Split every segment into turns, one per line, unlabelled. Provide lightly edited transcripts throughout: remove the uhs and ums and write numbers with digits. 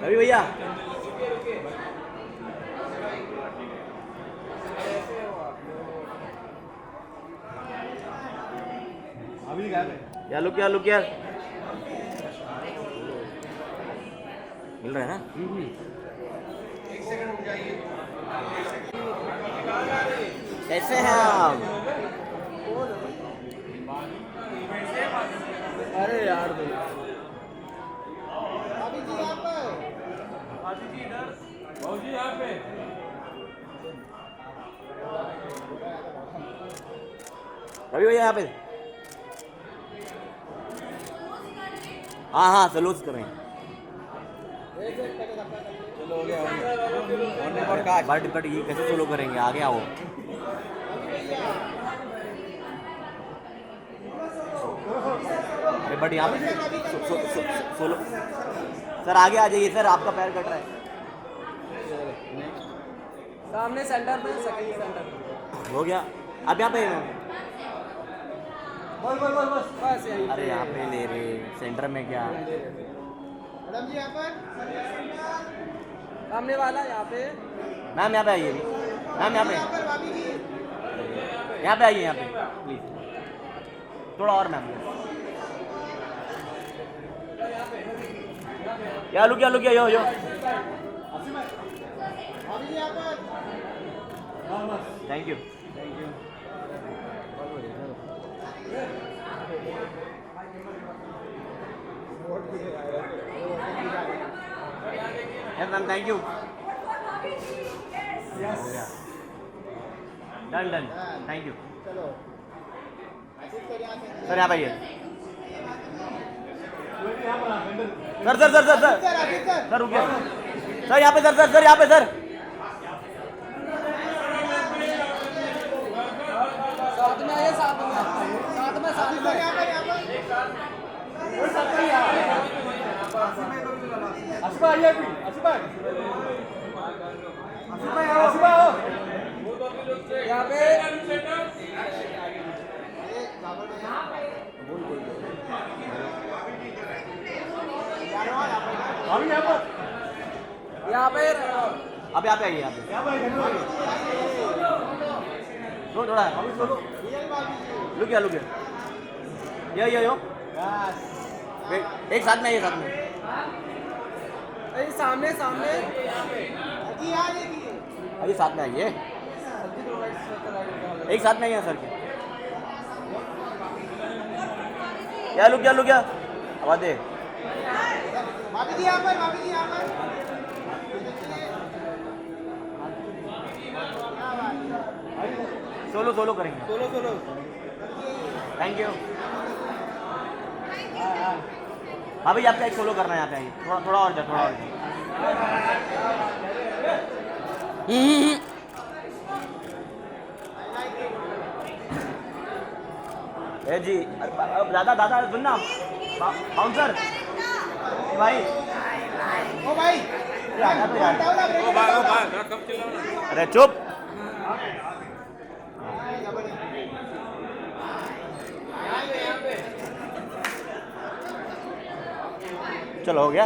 रवि भैया क्या लुक यार मिल रहा है ना। कैसे हैं आप?
अरे यार
भाजी यहाँ पे
रवि भैया यहाँ पे। हाँ सलूस करें।
चलो हो गया
बट ये कैसे सोलो करेंगे? आगे आओ। अरे बट यहाँ पे सोलो सर आगे आ जाइए सर, आपका पैर कट रहा है।
सामने सेंटर में सेकंड सेंटर
हो गया अब यहाँ पे।
बस यही।
अरे यहाँ पे ले रहे सेंटर में क्या?
मैडम जी यहाँ पर सामने वाला यहाँ पे।
मैम यहाँ पे आइए। मैम यहाँ पे आइए यहाँ पे प्लीज। थोड़ा और मैम। या look yo thank you. Ma'am thank you. Done thank you sir. यहाँ पे आइए सर रुकिए सर। यहाँ पे सर यहाँ पे सर।
साथ में आइए साथ में यहाँ पे
अब यहाँ पे आइए। यहाँ पे थोड़ा लुकिया यो एक साथ में आइए।
सामने
अभी साथ में आइए। एक साथ में आइए सर के। क्या लुकिया आवाज दे।
भाभी जी यहाँ पर
सोलो करेंगे।
Solo
thank you. हाँ भाई आपका एक सोलो करना है। यहाँ पे आइए। थोड़ा और जा। ए जी दादा सुनना बाउंसर भाई।
ओ भाई
अरे चुप। चलो हो गया।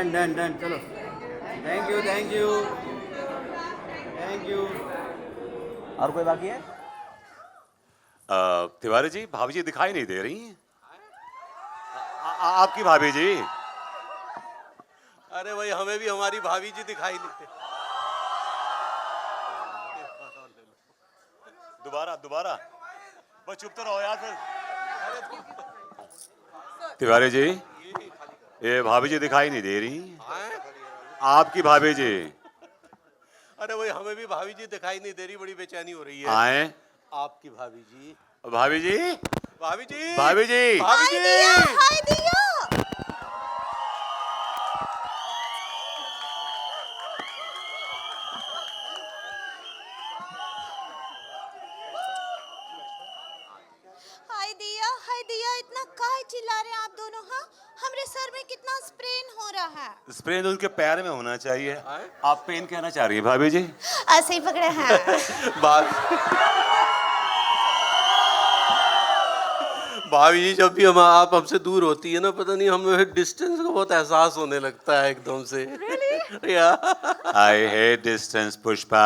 डन चलो। Thank you.
और कोई बाकी है?
तिवारी जी भाभी जी दिखाई नहीं दे रही हैं। आपकी भाभी जी।
अरे भाई हमें भी हमारी भाभी जी दिखाई नहीं दे। दोबारा बस चुप तो रहो यार फिर।
तिवारी जी ये भाभी जी दिखाई नहीं दे रही। आपकी भाभी जी।
अरे भाई हमें भी भाभी जी दिखाई नहीं दे रही, बड़ी बेचैनी हो रही है।
आए
आपकी भाभी जी।
भाभी जी
भाभी जी
भाभी जी
भाभी जी
हाय दिया। हाय दिया इतना काहे चिल्ला रहे हैं आप दोनों? हाँ हमरे सर में कितना स्प्रेन हो रहा है।
स्प्रेन उनके पैर में होना चाहिए। आप पेन कहना चाह रही है भाभी जी?
ऐसे ही पकड़े हैं।
भाभी जी जब भी हम आप हमसे दूर होती है ना, पता नहीं हमें डिस्टेंस का बहुत एहसास होने लगता है एकदम से। या
I hate distance Pushpa.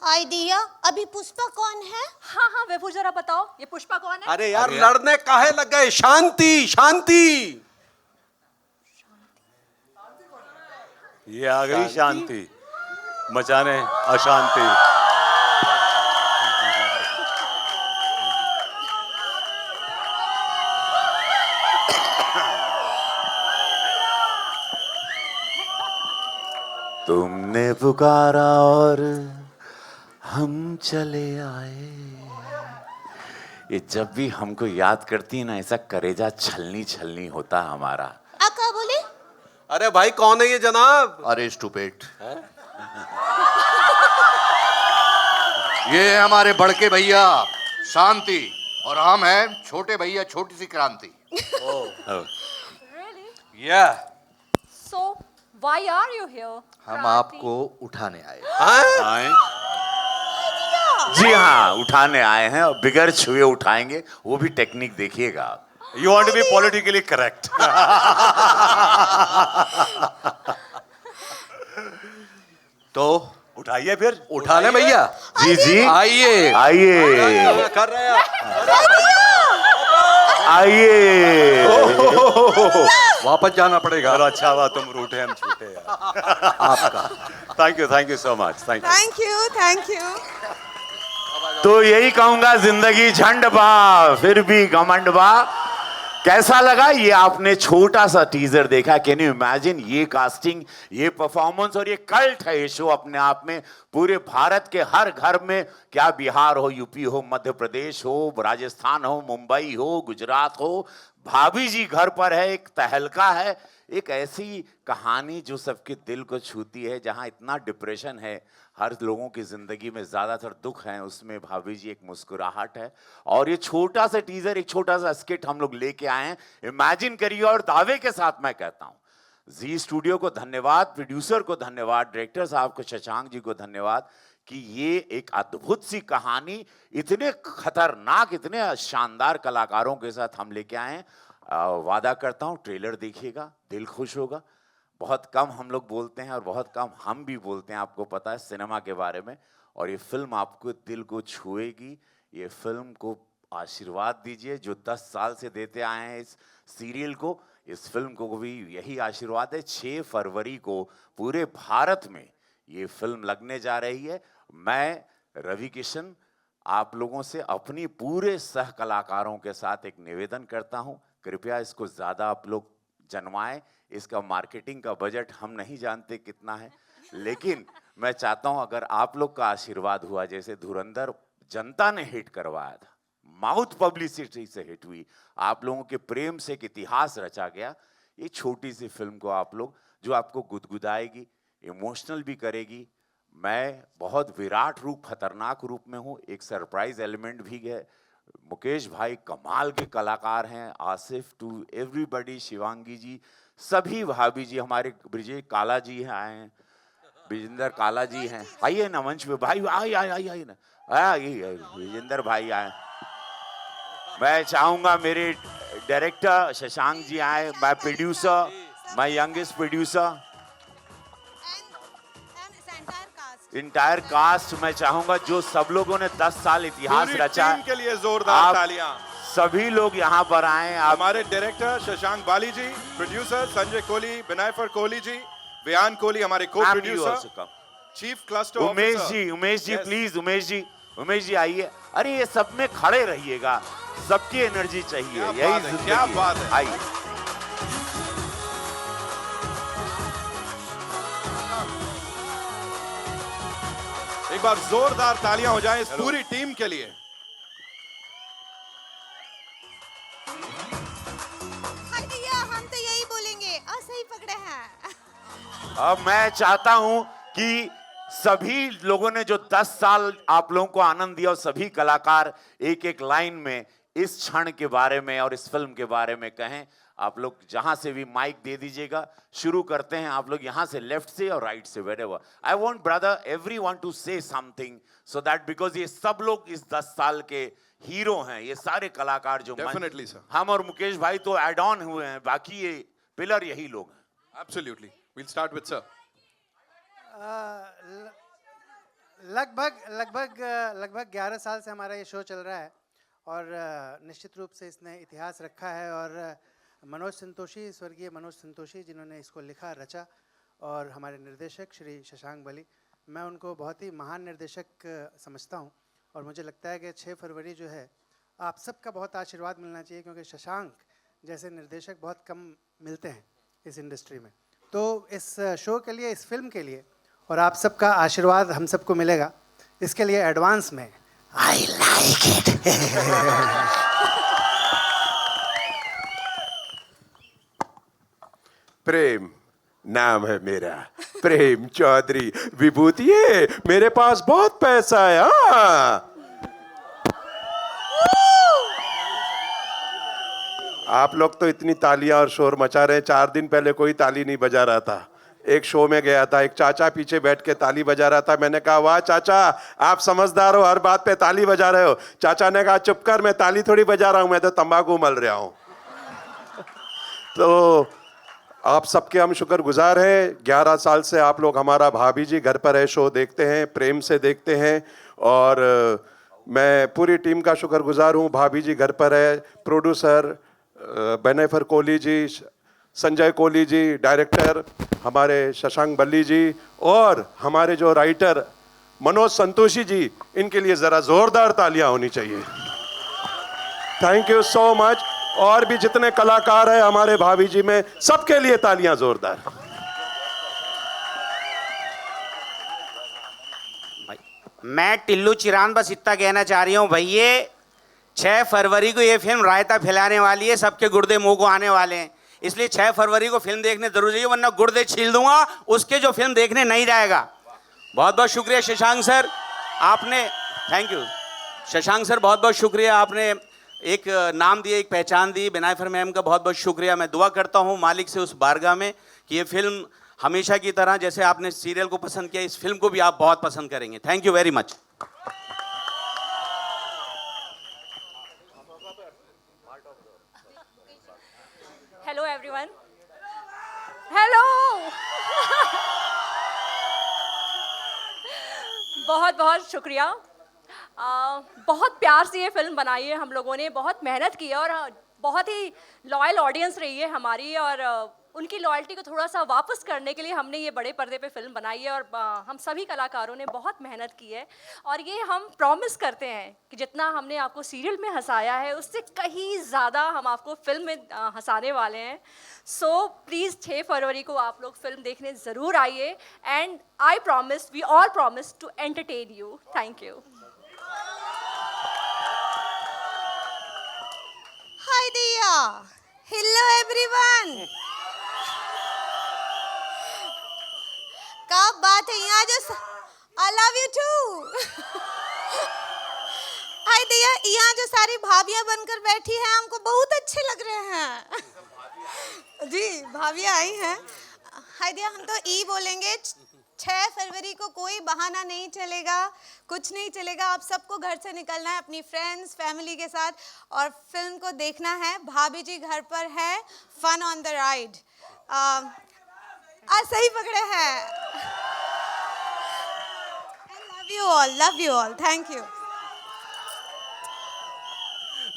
Idea अभी पुष्पा कौन है?
हाँ हाँ विभू जरा बताओ ये पुष्पा कौन है?
अरे यार लड़ने काहे लग गए? शांति शांति।
ये आ गई शांति मचाने अशांति। तुमने पुकारा और हम चले आए। ये जब भी हमको याद करती है ना, ऐसा करेजा छलनी छलनी होता है हमारा।
आका बोले?
अरे भाई कौन है ये जनाब?
अरे स्टूपिड, ये है हमारे बड़के भैया शांति और हम हैं छोटे भैया छोटी सी क्रांति।
Really?
या
So why are you here?
हम आपको उठाने आए।
आए? जी हाँ, उठाने आए हैं और बिगर छुए उठाएंगे, वो भी टेक्निक देखिएगा। You want to be politically correct.
तो
उठाइए फिर।
उठा ले भैया।
जी जी
आइए
आइए
कर रहे हैं।
आइए।
वापस जाना पड़ेगा।
चलो अच्छा हुआ तुम रूठे हम छूटे यार।
आपका
thank you so much. Thank you.
Thank you.
तो यही कहूंगा, जिंदगी झंड बा फिर भी घमंड बा। कैसा लगा ये आपने छोटा सा टीजर देखा? कैन यू इमेजिन ये कास्टिंग, ये परफॉर्मेंस और ये कल्ट है ये शो अपने आप में। पूरे भारत के हर घर में, क्या बिहार हो, यूपी हो, मध्य प्रदेश हो, राजस्थान हो, मुंबई हो, गुजरात हो, भाभी जी घर पर है। एक तहलका है, एक ऐसी कहानी जो सबके दिल को छूती है। जहां इतना डिप्रेशन है, हर लोगों की जिंदगी में ज्यादातर दुख है, उसमें भाभी जी एक मुस्कुराहट है। और ये छोटा सा टीजर, एक छोटा सा स्किट हम लोग लेके आए हैं। इमेजिन करिए, और दावे के साथ मैं कहता हूं जी स्टूडियो को धन्यवाद, प्रोड्यूसर को धन्यवाद, डायरेक्टर साहब को, शशांक जी को धन्यवाद कि ये एक अद्भुत सी कहानी इतने खतरनाक, इतने शानदार कलाकारों के साथ हम लेके आए हैं। वादा करता हूं ट्रेलर देखिएगा, दिल खुश होगा। बहुत कम हम लोग बोलते हैं और बहुत कम हम भी बोलते हैं, आपको पता है, सिनेमा के बारे में। और ये फिल्म आपको दिल को छुएगी। ये फिल्म को आशीर्वाद दीजिए जो 10 साल से देते आए हैं इस सीरियल को। इस फिल्म को भी यही आशीर्वाद है। 6 फरवरी को पूरे भारत में ये फिल्म लगने जा रही है। मैं रवि किशन आप लोगों से अपनी पूरे सह कलाकारों के साथ एक निवेदन करता हूं, कृपया इसको ज़्यादा आप लोग जनवाएं। इसका मार्केटिंग का बजट हम नहीं जानते कितना है, लेकिन मैं चाहता हूं अगर आप लोग का आशीर्वाद हुआ, जैसे धुरंधर जनता ने हिट करवाया था, माउथ पब्लिसिटी से हिट हुई, आप लोगों के प्रेम से एक इतिहास रचा गया। ये छोटी सी फिल्म को आप लोग, जो आपको गुदगुदाएगी, इमोशनल भी करेगी। मैं बहुत विराट रूप, खतरनाक रूप में हूँ, एक सरप्राइज एलिमेंट भी है। मुकेश भाई कमाल के कलाकार हैं, आसिफ टू एवरीबॉडी, शिवांगी जी, सभी भाभी जी, हमारे ब्रिजेश काला जी हैं, आए हैं, विजेंद्र काला जी हैं, आइए ना मंच पे भाई, आइए ना, आइए विजेंद्र भाई आए। मैं चाहूंगा मेरे डायरेक्टर शशांक जी आए, मैं प्रोड्यूसर, मैं यंगेस्ट प्रोड्यूसर, इंटायर कास्ट मैं चाहूंगा, जो सब लोगों ने 10 साल इतिहास रचा
टीम के लिए जोरदार तालियां।
सभी लोग यहाँ पर आए। आप
हमारे डायरेक्टर शशांक बाली जी, प्रोड्यूसर संजय कोहली, बिनायफर कोहली जी, वियान कोहली हमारे को producer, chief cluster
Umesh ji please, Umesh ji आइए। अरे ये सब में खड़े रहिएगा, सबकी एनर्जी चाहिए, यही जिंदगी
क्या बात है।
आइए।
एक बार जोरदार तालियां हो जाएं इस पूरी टीम के लिए।
हम तो यही बोलेंगे, और सही पकड़े हैं।
अब मैं चाहता हूं कि सभी लोगों ने जो 10 साल आप लोगों को आनंद दिया, और सभी कलाकार एक एक लाइन में इस क्षण के बारे में और इस फिल्म के बारे में कहें। आप लोग जहां से भी माइक दे दीजिएगा, शुरू करते हैं। आप लोग यहां से, लेफ्ट से और राइट से, wherever. I want brother everyone to say something so that, because ये सब लोग इस 10 साल के हीरो हैं, ये सारे कलाकार जो
Definitely, sir.
हम और मुकेश भाई तो एड ऑन हुए हैं, बाकी ये पिलर यही लोग हैं।
Absolutely. We'll start with sir.
लगभग 11 साल से हमारा ये शो चल रहा है और निश्चित रूप से इसने इतिहास रखा है। और मनोज संतोषी, स्वर्गीय मनोज संतोषी, जिन्होंने इसको लिखा रचा, और हमारे निर्देशक श्री शशांक बली, मैं उनको बहुत ही महान निर्देशक समझता हूँ। और मुझे लगता है कि 6 फरवरी जो है, आप सबका बहुत आशीर्वाद मिलना चाहिए, क्योंकि शशांक जैसे निर्देशक बहुत कम मिलते हैं इस इंडस्ट्री में। तो इस शो के लिए, इस फिल्म के लिए, और आप सबका आशीर्वाद हम सबको मिलेगा, इसके लिए एडवांस में आई लाइक इट।
प्रेम नाम है मेरा, प्रेम चौधरी विभूति है, मेरे पास बहुत पैसा है। हाँ, आप लोग तो इतनी तालियां और शोर मचा रहे हैं, 4 दिन पहले कोई ताली नहीं बजा रहा था। एक शो में गया था, एक चाचा पीछे बैठ के ताली बजा रहा था। मैंने कहा वाह चाचा, आप समझदार हो, हर बात पे ताली बजा रहे हो। चाचा ने कहा चुप कर, मैं ताली थोड़ी बजा रहा हूं, मैं तो तंबाकू मल रहा हूं। तो आप सबके हम शुक्रगुजार हैं। 11 साल से आप लोग हमारा भाभी जी घर पर है शो देखते हैं, प्रेम से देखते हैं, और मैं पूरी टीम का शुक्रगुजार हूँ। भाभी जी घर पर है, प्रोड्यूसर बेनेफर कोहली जी, संजय कोहली जी, डायरेक्टर हमारे शशांक बल्ली जी, और हमारे जो राइटर मनोज संतोषी जी, इनके लिए ज़रा ज़ोरदार तालियां होनी चाहिए। Thank you so much. और भी जितने कलाकार हैं हमारे भाभी जी में, सबके लिए तालियां जोरदार।
मैं टिल्लू चिरान बस इतना कहना चाह रही हूँ भैया, 6 फरवरी को ये फिल्म रायता फैलाने वाली है, सबके गुर्दे मुंह को आने वाले हैं, इसलिए 6 फरवरी को फिल्म देखने जरूरी है, वरना गुर्दे छील दूंगा उसके जो फिल्म देखने नहीं जाएगा। बहुत बहुत शुक्रिया शशांक सर, आपने, थैंक यू शशांक सर, बहुत बहुत शुक्रिया, आपने एक नाम दिया, एक पहचान दी। बेनाइफर मैम का बहुत बहुत शुक्रिया। मैं दुआ करता हूँ मालिक से उस बारगाह में कि ये फिल्म हमेशा की तरह जैसे आपने सीरियल को पसंद किया, इस फिल्म को भी आप बहुत पसंद करेंगे। Thank you very much.
Hello everyone, hello. बहुत बहुत शुक्रिया। बहुत प्यार से ये फिल्म बनाई है हम लोगों ने, बहुत मेहनत की है, और बहुत ही लॉयल ऑडियंस रही है हमारी, और उनकी लॉयल्टी को थोड़ा सा वापस करने के लिए हमने ये बड़े पर्दे पे फिल्म बनाई है। और हम सभी कलाकारों ने बहुत मेहनत की है, और ये हम प्रॉमिस करते हैं कि जितना हमने आपको सीरियल में हंसाया है, उससे कहीं ज़्यादा हम आपको फिल्म में हंसाने वाले हैं। सो प्लीज़ 6 फरवरी को आप लोग फिल्म देखने ज़रूर आइए, and I promise, we all promise to entertain you. Thank you.
Hi Diya, hello everyone. क्या बात है, यहाँ जो I love you too. Hi Diya, यहाँ जो सारी भाभियाँ बनकर बैठी हैं, हमको बहुत अच्छे लग रहे हैं। जी भाभियाँ आई हैं। हाय दिया, हम तो ई बोलेंगे, 6 फरवरी को कोई बहाना नहीं चलेगा, कुछ नहीं चलेगा। आप सबको घर से निकलना है अपनी फ्रेंड्स फैमिली के साथ, और फिल्म को देखना है। भाभी जी घर पर है, फन ऑन द राइड। आज सही पकड़े हैं। Love you all, thank you.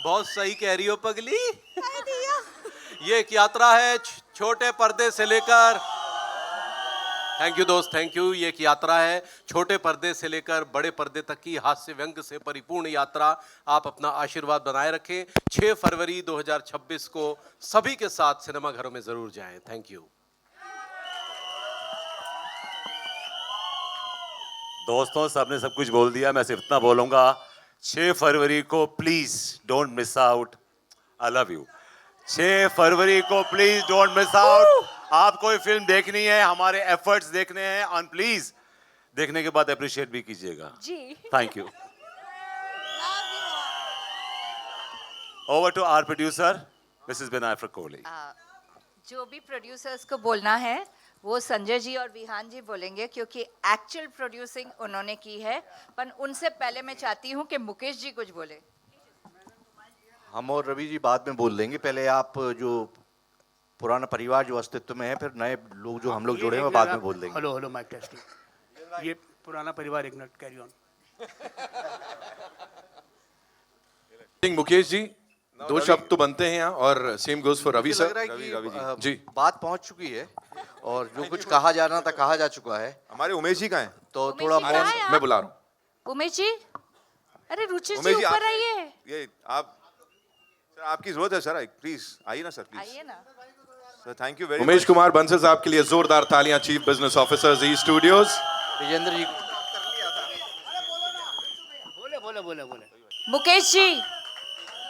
बहुत सही कह रही हो पगली। ये एक यात्रा है छोटे पर्दे से लेकर, थैंक यू दोस्त, थैंक यू। ये एक यात्रा है छोटे पर्दे से लेकर बड़े पर्दे तक की हास्य व्यंग से परिपूर्ण यात्रा। आप अपना आशीर्वाद बनाए रखें। 6 फरवरी 2026 को सभी के साथ सिनेमा घरों में जरूर जाएं। थैंक यू
दोस्तों, सबने सब कुछ बोल दिया, मैं सिर्फ इतना बोलूंगा, 6 फरवरी को please don't miss out. I love you. 6 फरवरी को प्लीज डोंट मिस आउट। आपको ये फिल्म देखनी है, हमारे एफर्ट्स देखने हैं, और प्लीज देखने के बाद अप्रिशिएट भी कीजिएगा
जी।
Thank you. Over to our producer Mrs Benaifer Kohli.
जो भी प्रोड्यूसर्स को बोलना है वो संजय जी और विहान जी बोलेंगे, क्योंकि एक्चुअल प्रोड्यूसिंग उन्होंने की है। पर उनसे पहले मैं चाहती हूँ कि मुकेश जी कुछ बोले।
हम और रवि जी बाद में बोल लेंगे, पहले आप जो पुराना परिवार जो अस्तित्व में है, फिर नए लोग जो हम लोग जुड़े हैं वो बाद में बोल देंगे।
Hello hello mike testing. ये पुराना परिवार, एक minute, carry on.
Mukesh ji, दो शब्द तो बनते हैं यहाँ, और same goes for Ravi sir.
Ravi
ji,
बात पहुंच चुकी है और जो कुछ कहा जाना था कहा जा चुका है।
हमारे उमेश जी कहाँ हैं?
तो थोड़ा
मैं बुला रहा हूँ।
उमेश जी, अरे रुचि जी
उमेश जी,
ऊपर आइए।
ये आप सर, आपकी जरूरत है सर, प्लीज आइए ना सर, प्लीज
आइए ना।
Sir, thank you very much. Umesh Kumar Bansal साहब के लिए जोरदार तालियां, चीफ बिजनेस ऑफिसर जी स्टूडियोज।
विजेंद्र जी,
बोले बोले बोले बोले।
मुकेश जी,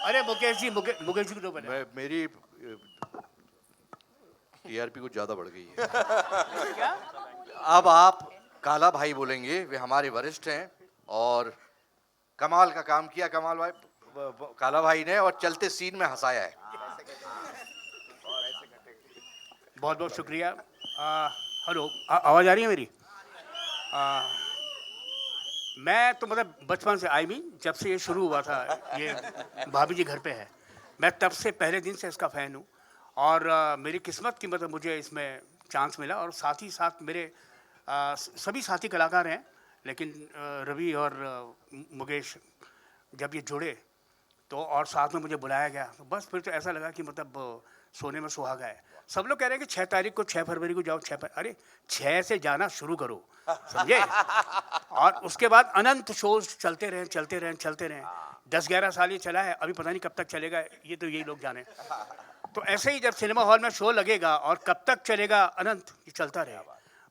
अरे मुकेश जी, मुकेश जी को तो बोले।
मेरी टीआरपी कुछ ज्यादा बढ़ गई है। अब आप काला भाई बोलेंगे, वे हमारे वरिष्ठ हैं और कमाल का काम किया कमाल भाई, काला भाई ने, और चलते सीन में हंसाया है।
बहुत बहुत शुक्रिया। हेलो, आवाज़ आ रही है मेरी? मैं तो मतलब बचपन से, आई मीन जब से ये शुरू हुआ था, ये भाभी जी घर पे है, मैं तब से पहले दिन से इसका फ़ैन हूँ। और मेरी किस्मत की मतलब मुझे इसमें चांस मिला, और साथ ही साथ मेरे सभी साथी कलाकार हैं, लेकिन रवि और मुकेश जब ये जुड़े तो, और साथ में मुझे बुलाया गया, तो बस फिर तो ऐसा लगा कि मतलब सोने में सुहागा है। सब लोग कह रहे हैं कि 6 तारीख को, 6 फरवरी को जाओ, अरे 6 से जाना शुरू करो, समझे? और उसके बाद अनंत शोज चलते रहे चलते रहे चलते रहे। 10-11 साल ये चला है, अभी पता नहीं कब तक चलेगा, ये तो यही लोग जाने। तो ऐसे ही जब सिनेमा हॉल में शो लगेगा और कब तक चलेगा, अनंत ये चलता रहे।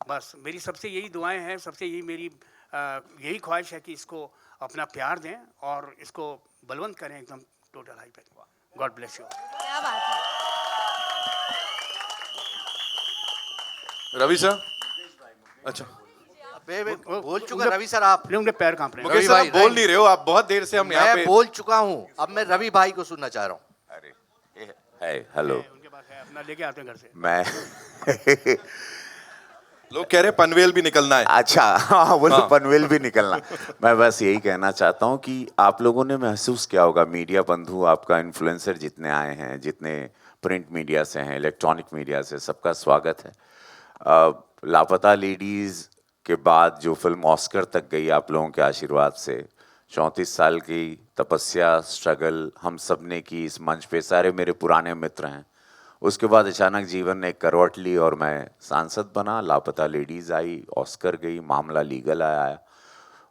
बस मेरी सबसे यही दुआएं हैं, सबसे यही मेरी यही ख्वाहिश है कि इसको अपना प्यार दें और इसको बलवंत करें एकदम टोटल हाई पे। God bless you.
क्या बात है।
रवि सर, अच्छा
बोल चुका रवि सर, आप
उनके पैर कांप रहे हैं।
मुकेश सर, आप बोल नहीं रहे हो, आप बहुत देर से हम यहाँ पे।
मैं बोल चुका हूँ, अब मैं रवि भाई को सुनना चाह रहा हूँ।
हेलो,
उनके पास है, अपना लेके आते हैं घर से।
मैं
लोग कह रहे हैं पनवेल भी निकलना है।
अच्छा, हाँ, वो तो पनवेल भी निकलना। मैं बस यही कहना चाहता हूँ कि आप लोगों ने महसूस किया होगा, मीडिया बंधु, आपका इन्फ्लुएंसर जितने आए हैं, जितने प्रिंट मीडिया से हैं, इलेक्ट्रॉनिक मीडिया से, सबका स्वागत है। लापता लेडीज़ के बाद जो फिल्म ऑस्कर तक गई आप लोगों के आशीर्वाद से, 34 साल की तपस्या, स्ट्रगल हम सब ने की इस मंच पे, सारे मेरे पुराने मित्र हैं। उसके बाद अचानक जीवन ने एक करवट ली और मैं सांसद बना, लापता लेडीज़ आई, ऑस्कर गई, मामला लीगल आया,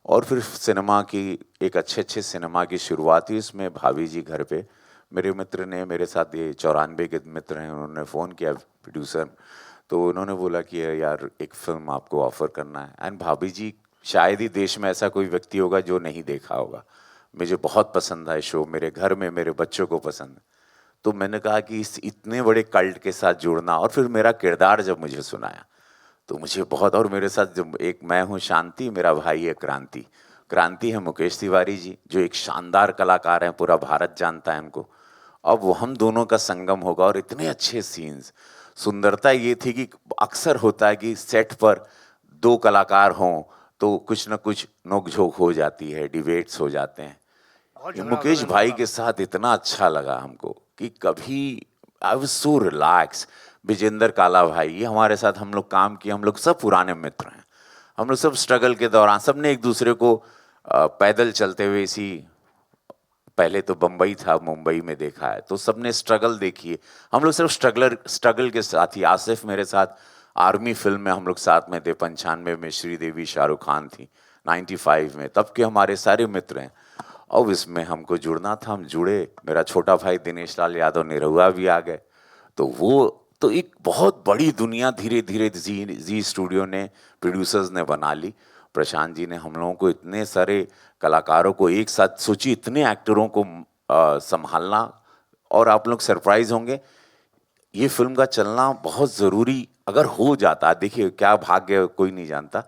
और फिर सिनेमा की एक अच्छे सिनेमा की शुरुआत हुई। इसमें भाभी जी घर पे मेरे मित्र ने, मेरे साथ ये 94 के मित्र हैं, उन्होंने फ़ोन किया, प्रोड्यूसर, तो उन्होंने बोला कि यार एक फ़िल्म आपको ऑफ़र करना है। एंड भाभी जी, शायद ही देश में ऐसा कोई व्यक्ति होगा जो नहीं देखा होगा। मुझे बहुत पसंद है शो, मेरे घर में मेरे बच्चों को पसंद है। तो मैंने कहा कि इस इतने बड़े कल्ट के साथ जुड़ना, और फिर मेरा किरदार जब मुझे सुनाया तो मुझे बहुत, और मेरे साथ जब एक मैं हूँ शांति, मेरा भाई है क्रांति। क्रांति है मुकेश तिवारी जी, जो एक शानदार कलाकार हैं, पूरा भारत जानता है उनको। अब वो हम दोनों का संगम होगा, और इतने अच्छे सीन्स। सुंदरता ये थी कि अक्सर होता है कि सेट पर 2 कलाकार हों तो कुछ न कुछ नोक-झोंक हो जाती है, डिबेट्स हो जाते हैं। मुकेश भाई के साथ इतना अच्छा लगा हमको कि कभी I was so relax. Vijendra Kala भाई, ये हमारे साथ हम लोग काम किए, हम लोग सब पुराने मित्र हैं। हम लोग सब स्ट्रगल के दौरान सब ने एक दूसरे को पैदल चलते हुए, इसी पहले तो बम्बई था, मुंबई में देखा है, तो सब ने स्ट्रगल देखी है। हम लोग सिर्फ स्ट्रगल के साथ ही, आसिफ मेरे साथ आर्मी फिल्म में हम लोग साथ में थे, 95 में श्रीदेवी शाहरुख खान थी, 95 में, तब के हमारे सारे मित्र हैं। अब इसमें हमको जुड़ना था, हम जुड़े। मेरा छोटा भाई दिनेश लाल यादव निरहुआ भी आ गए, तो वो तो एक बहुत बड़ी दुनिया धीरे धीरे जी स्टूडियो ने, प्रोड्यूसर्स ने बना ली। प्रशांत जी ने हम लोगों को, इतने सारे कलाकारों को एक साथ, सोची इतने एक्टरों को संभालना, और आप लोग सरप्राइज होंगे, ये फिल्म का चलना बहुत ज़रूरी अगर हो जाता, देखिए क्या भाग्य कोई नहीं जानता,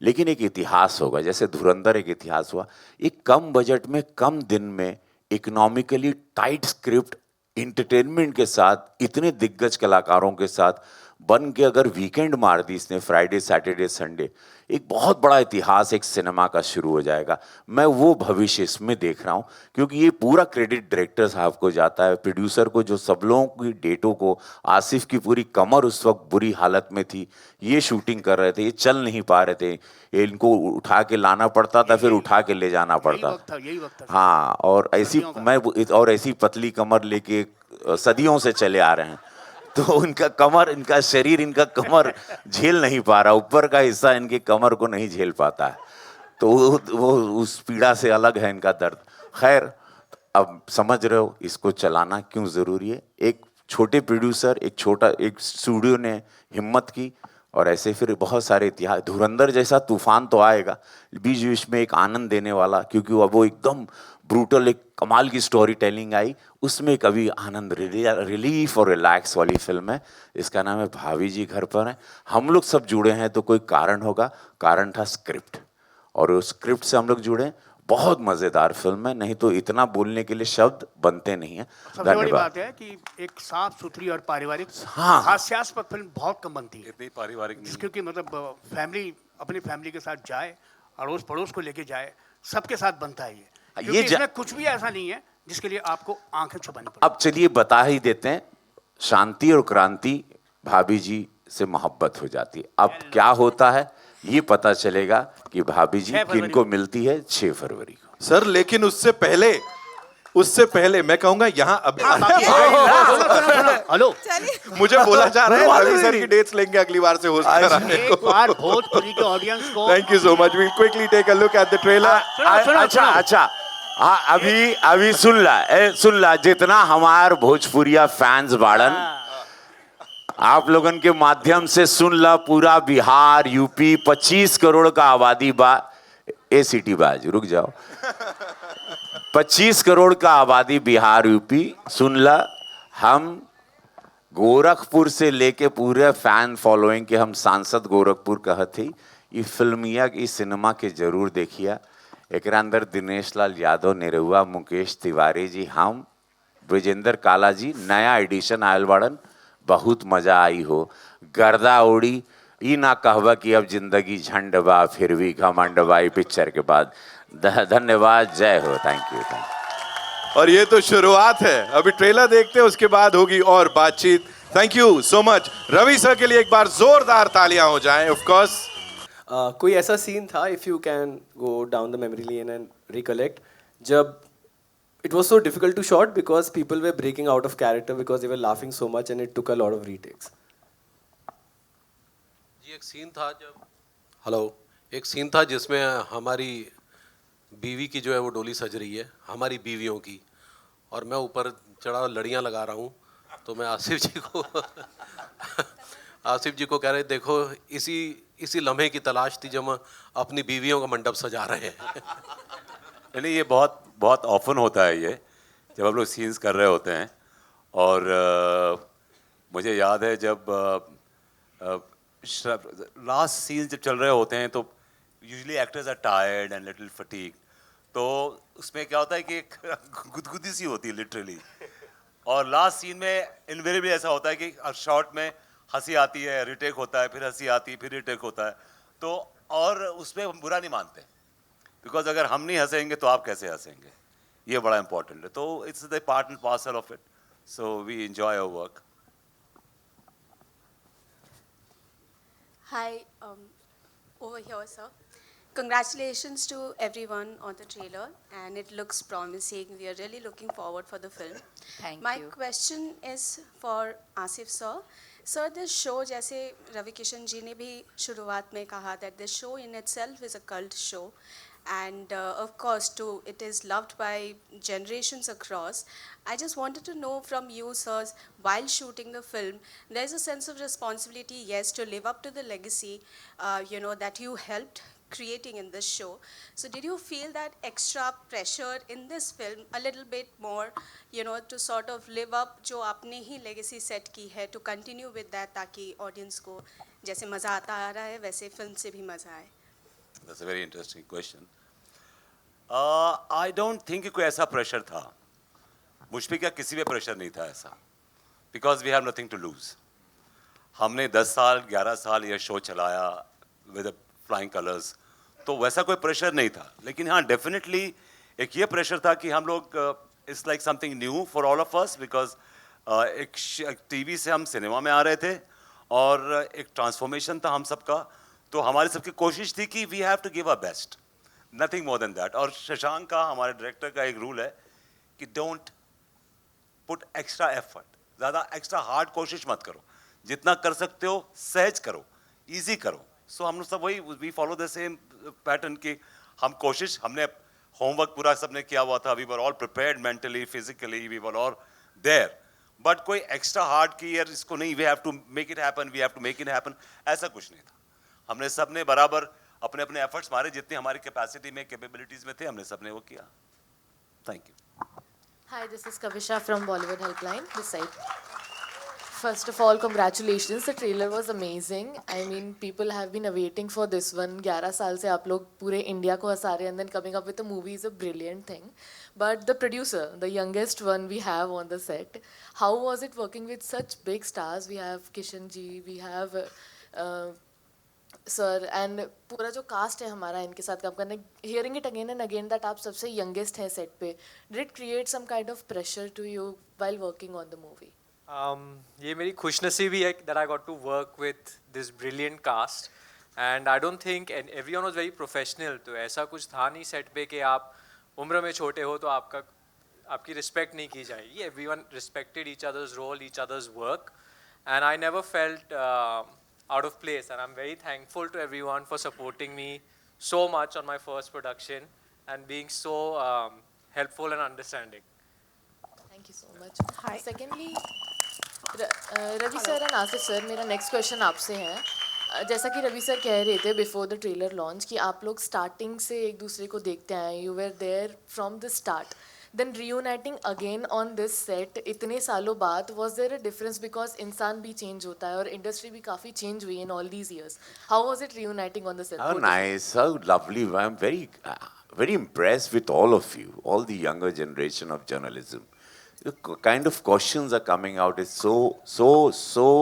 लेकिन एक इतिहास होगा, जैसे धुरंधर एक इतिहास हुआ। एक कम बजट में, कम दिन में, इकोनॉमिकली टाइट स्क्रिप्ट, इंटरटेनमेंट के साथ, इतने दिग्गज कलाकारों के साथ बन के अगर वीकेंड मार दी इसने, फ्राइडे सैटरडे संडे, एक बहुत बड़ा इतिहास एक सिनेमा का शुरू हो जाएगा। मैं वो भविष्य इसमें देख रहा हूँ, क्योंकि ये पूरा क्रेडिट डायरेक्टर साहब को जाता है, प्रोड्यूसर को, जो सब लोगों की डेटों को, आसिफ की पूरी कमर उस वक्त बुरी हालत में थी, ये शूटिंग कर रहे थे, ये चल नहीं पा रहे थे, ये इनको उठा के लाना पड़ता था, फिर उठा के ले जाना पड़ता था।
यही वक्त था।
हाँ, और ऐसी पतली कमर लेके सदियों से चले आ रहे हैं, तो इनका शरीर, इनका कमर झेल नहीं पा रहा, ऊपर का हिस्सा इनके कमर को नहीं झेल पाता है, तो वो उस पीड़ा से अलग है इनका दर्द। खैर, अब समझ रहे हो इसको चलाना क्यों ज़रूरी है। एक छोटे प्रोड्यूसर, एक स्टूडियो ने हिम्मत की, और ऐसे फिर बहुत सारे इतिहास, धुरंधर जैसा तूफान तो आएगा, बीच बीच में एक आनंद देने वाला, क्योंकि वो एकदम ब्रूटल, एक कमाल की स्टोरी टेलिंग आई, उसमें कभी आनंद, रिलीफ और रिलैक्स वाली फिल्म है। इसका नाम है भाभी जी घर पर हैं। हम लोग सब जुड़े हैं तो कोई कारण होगा, कारण था स्क्रिप्ट, और उस स्क्रिप्ट से हम लोग जुड़े। बहुत मज़ेदार फिल्म है, नहीं तो इतना बोलने के लिए शब्द बनते नहीं हैं।
सबसे बड़ी बात है कि एक साफ सुथरी और पारिवारिक,
हाँ,
हास्यास्पद फिल्म बहुत कम बनती है,
इतनी पारिवारिक नहीं,
क्योंकि मतलब फैमिली, अपनी फैमिली के साथ जाए, अड़ोस पड़ोस को लेके जाए, सबके साथ बनता है ये, क्योंकि इसमें कुछ भी ऐसा नहीं है जिसके लिए आपको आंखें छुपानी पड़े।
अब चलिए बता ही देते हैं, शांति और क्रांति भाभी जी से मोहब्बत हो जाती है। अब क्या होता है ये पता चलेगा कि भाभी जी किनको मिलती है 6 फरवरी को।
सर लेकिन उससे पहले मैं कहूंगा यहाँ अभी
हेलो,
मुझे बोला जा रहा है रवि सर की डेट्स लेंगे अगली बार से होस्ट कराने
एक बार भोजपुरी के ऑडियंस को
thank you so much. We'll quickly take a look at the trailer.
अच्छा, हाँ, अभी सुन ला जितना हमार भोजपुरिया फैंस बाड़न, आप लोगन के माध्यम से सुन ला, पूरा बिहार, यूपी, 25 करोड़ का आबादी बा, ए सिटी बाज, रुक जाओ, 25 करोड़ का आबादी बिहार, यूपी, सुन ला। हम गोरखपुर से लेके पूरे फैन फॉलोइंग के हम सांसद गोरखपुर कहत ही, ये फिल्मिया की सिनेमा के जरूर देखिए। एक अंदर दिनेश लाल यादव, निरहुआ, मुकेश तिवारी जी, हम ब्रिजेंद्र काला जी, नया एडिशन आयल बाड़न, बहुत मजा आई हो, गर्दा उड़ी, ई ना कहवा कि अब जिंदगी झंड बा फिर भी घमंड बा, पिक्चर के बाद। धन्यवाद, जय हो, थैंक यू।
और ये तो शुरुआत है, अभी ट्रेलर देखते हैं, उसके बाद होगी और बातचीत। Thank you so much. Ravi sir के लिए एक बार जोरदार तालियां हो जाएं। ऑफ कोर्स
कोई ऐसा सीन था, if you can go down the memory lane and recollect, जब it was so difficult to shot because people were breaking out of character because they were laughing so much and it took a lot of retakes.
जी एक scene था जिसमें हमारी बीवी की जो है वो डोली सज रही है, हमारी बीवियों की, और मैं ऊपर चढ़ा लड़ियाँ लगा रहा हूँ, तो मैं आसिफ जी को कह रहे, देखो इसी लम्हे की तलाश थी जब हम अपनी बीवियों का मंडप सजा रहे हैं।
नहीं, ये बहुत ऑफन होता है ये, जब हम लोग सीन्स कर रहे होते हैं। और मुझे याद है जब लास्ट सीन जब चल रहे होते हैं तो usually actors are tired and little fatigue, तो उसमें क्या होता है कि एक गुदगुदी सी होती है लिटरली, और लास्ट सीन में इनवेरिएबली ऐसा होता है कि शॉट में हंसी आती है, रिटेक होता है, फिर हंसी आती है, फिर रिटेक होता है, तो और उसमें हम बुरा नहीं मानते, बिकॉज अगर हम नहीं हंसेंगे तो आप कैसे हंसेंगे, ये बड़ा इंपॉर्टेंट है। तो it's the part and parcel of it, so we enjoy our work.
Hi, over here, sir. Congratulations to everyone on the trailer, and it looks promising. We are really looking forward for the film.
Thank
My
you.
question is for Asif sir. Sir, this show, जैसे रवि किशन जी ने भी शुरुआत में कहा that this show in itself is a cult show, and of course too it is loved by generations across. I just wanted to know from you, sirs, while shooting the film, there's a sense of responsibility, yes, to live up to the legacy, that you helped creating in this show. So did you feel that extra pressure in this film a little bit more, to sort of live up जो आपने ही legacy set की है, to continue with that, ताकि audience को जैसे मज़ा आता आ रहा है वैसे film से भी मज़ा आए?
That's a very interesting question. I don't think कोई ऐसा प्रेशर था, मुझ पे क्या किसी पे प्रेशर नहीं था ऐसा, because we have nothing to lose. हमने 10 साल 11 साल ये शो चलाया विद फ्लाइंग कलर्स, तो वैसा कोई प्रेशर नहीं था। लेकिन हाँ, डेफिनेटली एक ये प्रेशर था कि हम लोग it's like something new for all of us, because एक टीवी से हम सिनेमा में आ रहे थे और एक ट्रांसफॉर्मेशन था हम सबका। तो हमारी सबकी कोशिश थी कि we have to give our best, nothing more than that. और शशांक का, हमारे डायरेक्टर का एक रूल है कि डोंट पुट एक्स्ट्रा एफर्ट, ज़्यादा एक्स्ट्रा हार्ड कोशिश मत करो, जितना कर सकते हो सहज करो, इजी करो। सो हम लोग सब वही we follow the same pattern कि हम कोशिश, हमने होमवर्क पूरा सबने किया हुआ था, we were all prepared mentally physically, we were all there, but कोई एक्स्ट्रा हार्ड की यार इसको नहीं, we have to make it happen, we have to make it happen, ऐसा कुछ नहीं था। हमने सब ने बराबर अपने अपने एफर्ट्स मारे, जितनी हमारी कैपेसिटी में कैपेबिलिटीज में थे हमने सब ने वो किया। Thank you.
Hi, this is Kavisha from Bollywood Helpline, this side. First of all, congratulations. The trailer was amazing. I mean, people have been awaiting for this one. 11 साल से आप लोग पूरे इंडिया को हंसा रहे हैं, and then coming up with a movie is a brilliant thing. But the producer, the youngest one we have on the set, how was it working with such big stars? We have Kishan ji, we have sir and पूरा जो cast है हमारा इनके साथ काम करने, hearing it again and again that आप सबसे यंगेस्ट हैं सेट पे, did it create some kind of pressure to you while working on the movie?
ये मेरी खुशनसीबी है that I got to work with this brilliant cast and I don't think everyone was very professional. तो ऐसा कुछ था नहीं set पे कि आप उम्र में छोटे हो तो आपकी रिस्पेक्ट नहीं की जाएगी। Everyone respected each others role, each others work, and I never felt out of place, and I'm very thankful to everyone for supporting me so much on my first production and being so helpful and understanding.
Thank you so much. Hi. Secondly, Ravi sir and Asif sir, मेरा next question आपसे है। जैसा कि Ravi sir कह रहे थे before the trailer launch कि आप लोग स्टार्टिंग से एक दूसरे को देखते आए, you were there from the start, then reuniting again on this set इतने सालों बाद, was there a difference because इंसान भी change होता है और industry भी काफी change हुई in all these years? How was it reuniting on the set?
How nice, how lovely. I'm very impressed with all of you, all the younger generation of journalism. The kind of questions are coming out is so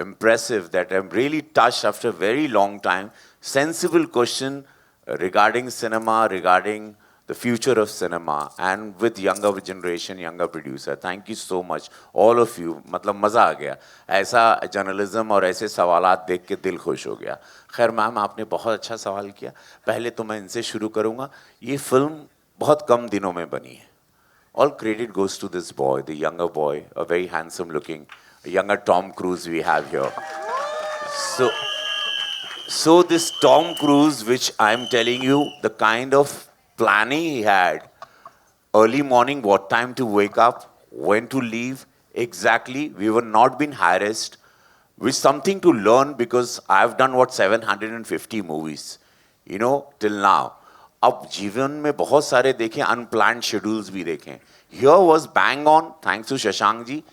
impressive that I'm really touched after a very long time. Sensible question regarding cinema, regarding the future of cinema, and with younger generation, younger producer. Thank you so much, all of you. मतलब मज़ा आ गया, ऐसा journalism और ऐसे सवालात देख के दिल खुश हो गया। खैर मैम, आपने बहुत अच्छा सवाल किया। पहले तो मैं इनसे शुरू करूँगा। ये फिल्म बहुत कम दिनों में बनी है। All credit goes to this boy, the younger boy, a very handsome looking, younger Tom Cruise we have here. So this Tom Cruise, which I'm telling you, the kind of planning he had, early morning, what time to wake up, when to leave, exactly, we were not being harassed, with something to learn because I've done what 750 movies, you know, till now. अब जीवन में बहुत सारे देखें, unplanned schedules भी देखें. Here was bang on, thanks to Shashank ji.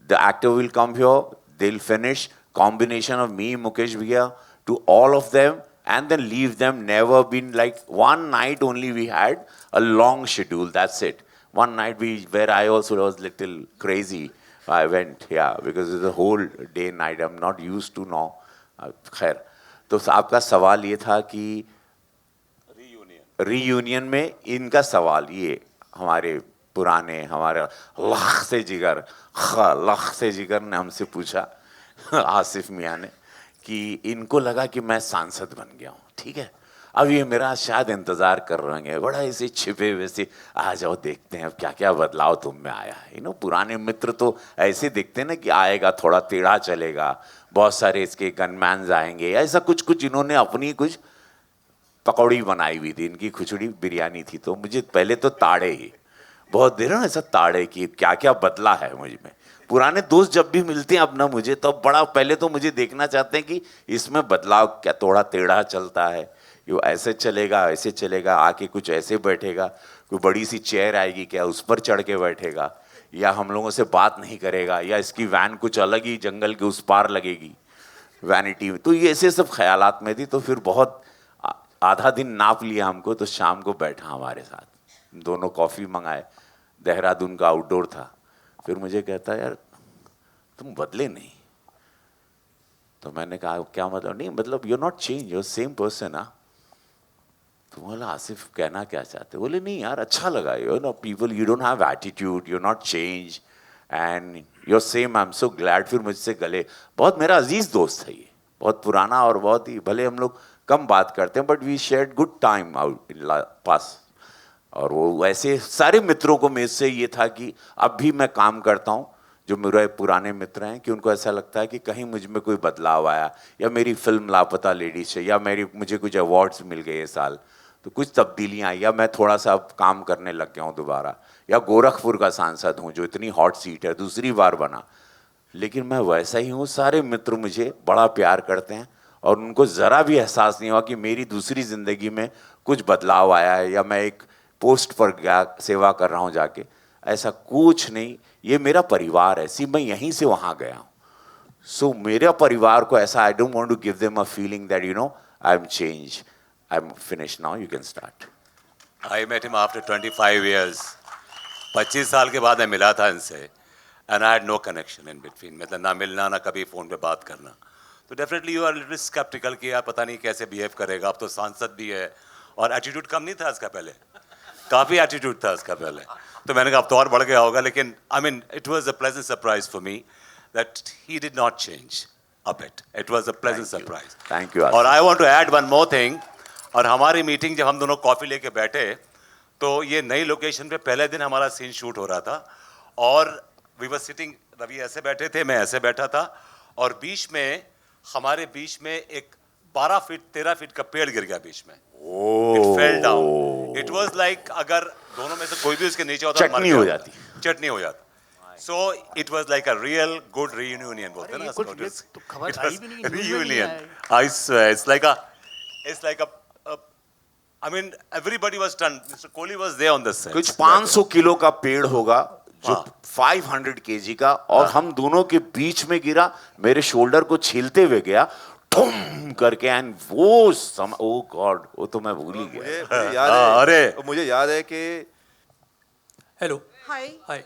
The actor will come here, they'll finish, combination of me, Mukesh Bhaiya, to all of them, and then leave them. Never been like one night only we had a long schedule, that's it. One night where I also was little crazy, I went, yeah, because it's a whole day night, I'm not used to now. खैर, तो आपका सवाल ये था कि reunion में इनका सवाल ये, हमारे पुराने, हमारे लाख से जिगर ने हमसे पूछा, आसिफ मियाँ ने, कि इनको लगा कि मैं सांसद बन गया हूँ, ठीक है, अब ये मेरा शायद इंतज़ार कर रहे हैं, बड़ा ऐसे छिपे हुए से, आ जाओ देखते हैं अब क्या क्या बदलाव तुम में आया है। यू नो, पुराने मित्र तो ऐसे दिखते हैं ना कि आएगा थोड़ा टेढ़ा चलेगा, बहुत सारे इसके गनमैन्स आएंगे, ऐसा कुछ इन्होंने अपनी कुछ पकौड़ी बनाई हुई थी, इनकी खिचड़ी बिरयानी थी। तो मुझे पहले तो ताड़े ही बहुत देर ना, ऐसा ताड़े कि क्या क्या बदला है मुझ में। पुराने दोस्त जब भी मिलते हैं अपना मुझे, तब बड़ा पहले तो मुझे देखना चाहते हैं कि इसमें बदलाव क्या, थोड़ा टेढ़ा चलता है, यो ऐसे चलेगा, ऐसे चलेगा, आके कुछ ऐसे बैठेगा, कोई बड़ी सी चेयर आएगी क्या, उस पर चढ़ के बैठेगा, या हम लोगों से बात नहीं करेगा, या इसकी वैन कुछ अलग ही जंगल के उस पार लगेगी वैनिटी में। तो ये ऐसे सब ख्यालात में थी। तो फिर बहुत आधा दिन नाप लिया हमको, तो शाम को बैठा हमारे साथ, दोनों कॉफ़ी मंगाए, देहरादून का आउटडोर था। फिर मुझे कहता यार तुम बदले नहीं, तो मैंने कहा क्या मतलब? नहीं मतलब you not change, you same person. हाँ, तो बोला आसिफ कहना क्या चाहते? बोले नहीं यार अच्छा लगा, you know people, you don't have attitude, you not change and you same, I am so glad. फिर मुझसे गले, बहुत मेरा अजीज दोस्त है ये, बहुत पुराना और बहुत ही, भले हम लोग कम बात करते हैं but we shared good time out in past. और वो वैसे सारे मित्रों को मेरे से ये था कि अब भी मैं काम करता हूँ जो मेरे पुराने मित्र हैं, कि उनको ऐसा लगता है कि कहीं मुझ में कोई बदलाव आया, या मेरी फिल्म लापता लेडीज है, या मुझे कुछ अवार्ड्स मिल गए ये साल, तो कुछ तब्दीलियाँ आई, या मैं थोड़ा सा अब काम करने लग गया हूँ दोबारा, या गोरखपुर का सांसद हूँ जो इतनी हॉट सीट है दूसरी बार बना, लेकिन मैं वैसा ही हूँ। सारे मित्र मुझे बड़ा प्यार करते हैं और उनको ज़रा भी एहसास नहीं हुआ कि मेरी दूसरी ज़िंदगी में कुछ बदलाव आया है, या मैं एक पोस्ट पर गया सेवा कर रहा हूँ जाके, ऐसा कुछ नहीं। ये मेरा परिवार है, सी मैं यहीं से वहाँ गया हूँ। सो मेरे परिवार को ऐसा, I don't want to give them a feeling that you know I am change, I am finish now, you can start.
I met him after 25 years. 25 साल के बाद मैं मिला था इनसे, and I had no connection in between, मतलब ना मिलना ना कभी फ़ोन पे बात करना। तो definitely you are little sceptical कि यार पता नहीं कैसे बिहेव करेगा, अब तो सांसद भी है, और एटीट्यूड कम नहीं था इसका पहले, काफ़ी एटीट्यूड था इसका पहले। तो मैंने कहा अब तो और बढ़ गया होगा, लेकिन I mean it was a pleasant surprise for me that he did not change a bit, it was a pleasant surprise.
Thank you.
और I want to add one more thing, और हमारी मीटिंग जब हम दोनों coffee लेके बैठे तो ये नई लोकेशन पे पहले दिन हमारा सीन शूट हो रहा था, और वी वर सिटिंग, रवि ऐसे बैठे थे, मैं ऐसे बैठा था, और बीच में हमारे बीच में एक 12 फीट 13 फीट का पेड़ गिर गया बीच में। It fell down. It was like अगर दोनों में से कोई भी उसके नीचे होता
चटनी हो जाती,
चटनी हो जाती। So it was like a real good reunion बोलते हैं ना इसको। It was reunion. I swear it's like a I mean everybody was stunned. Mr. Kohli was there on the set.
कुछ 500 किलो का पेड़ होगा जो 500 kg का, और हम दोनों के बीच में गिरा, मेरे शोल्डर को छीलते हुए गया ठुम करके, एंड वो ओ गॉड, वो तो मैं भूल ही गया।
मुझे याद है,
अरे
मुझे याद है कि
hello
Hi.
Hi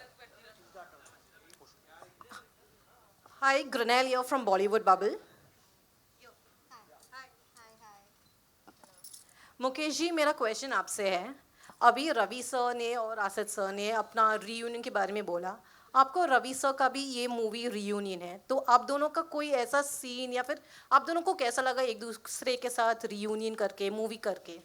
Hi, Granelle here from Bollywood Bubble. Mukesh ji, मेरा क्वेश्चन आपसे है। अभी रवि सर ने और आसिफ सर ने अपना रीयूनियन के बारे में बोला, आपको रवि सर का भी ये मूवी रीयूनियन है, तो आप दोनों का कोई ऐसा सीन या फिर आप दोनों को कैसा लगा एक दूसरे के साथ रीयूनियन करके, मूवी करके?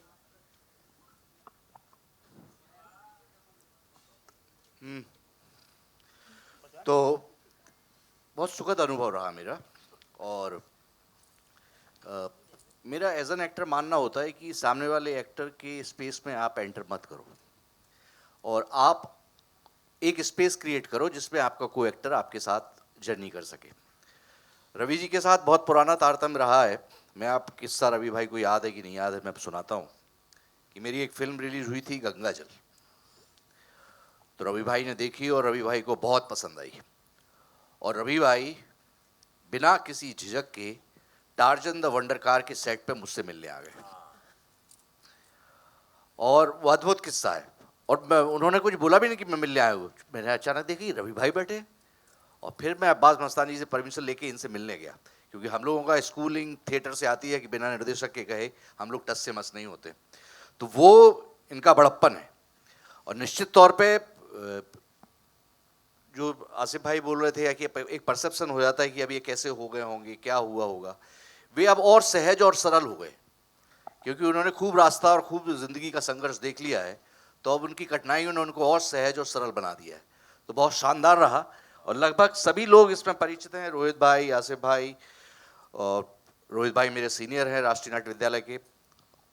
तो बहुत सुखद अनुभव रहा मेरा, और मेरा एज एन एक्टर मानना होता है कि सामने वाले एक्टर के स्पेस में आप एंटर मत करो, और आप एक स्पेस क्रिएट करो जिसमें आपका कोई एक्टर आपके साथ जर्नी कर सके। रवि जी के साथ बहुत पुराना तारतम्य रहा है। मैं आप किस्सा रवि भाई को याद है कि नहीं याद है, मैं सुनाता हूँ कि मेरी एक फिल्म रिलीज हुई थी गंगा जल, तो रवि भाई ने देखी और रवि भाई को बहुत पसंद आई, और रवि भाई बिना किसी झिझक के टार्जन द वंडर कार के सेट पे मुझसे मिलने आ गए, और वो अद्भुत किस्सा है। और उन्होंने कुछ बोला भी नहीं कि मैं मिलने आया हूँ, मैंने अचानक देखी रवि भाई बैठे, और फिर मैं अब्बास मस्तानी से परमिशन लेके इनसे मिलने गया, क्योंकि हम लोगों का स्कूलिंग थिएटर से आती है कि बिना निर्देशक के कहे हम लोग टस से मस नहीं होते। तो वो इनका बड़प्पन है, और निश्चित तौर पे जो आसिफ भाई बोल रहे थे कि एक परसेप्शन हो जाता है कि अब ये कैसे हो गए होंगे, क्या हुआ होगा, वे अब और सहज और सरल हो गए, क्योंकि उन्होंने खूब रास्ता और खूब ज़िंदगी का संघर्ष देख लिया है, तो अब उनकी कठिनाइयों ने उनको और सहज और सरल बना दिया है। तो बहुत शानदार रहा, और लगभग सभी लोग इसमें परिचित हैं, रोहित भाई, आसिफ भाई, और रोहित भाई मेरे सीनियर हैं राष्ट्रीय नाट्य विद्यालय के,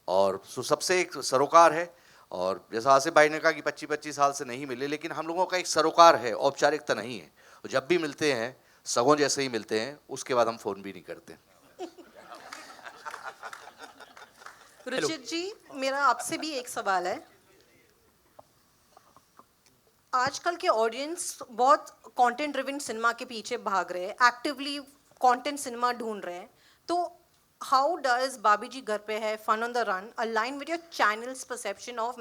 और सबसे एक सरोकार है। और जैसा आसिफ भाई ने कहा कि 25-25 साल से नहीं मिले, लेकिन हम लोगों का एक सरोकार है, औपचारिकता नहीं है, और जब भी मिलते हैं सगों जैसे ही मिलते हैं, उसके बाद हम फ़ोन भी नहीं करते।
रुचित जी, मेरा आपसे भी एक सवाल है। आजकल के ऑडियंस बहुत कंटेंट ड्रिवन सिनेमा के पीछे भाग रहे हैं, एक्टिवली कंटेंट सिनेमा ढूंढ रहे हैं, तो हाउ डज बाबी जी घर पे है, fun on the run align with your channels perception of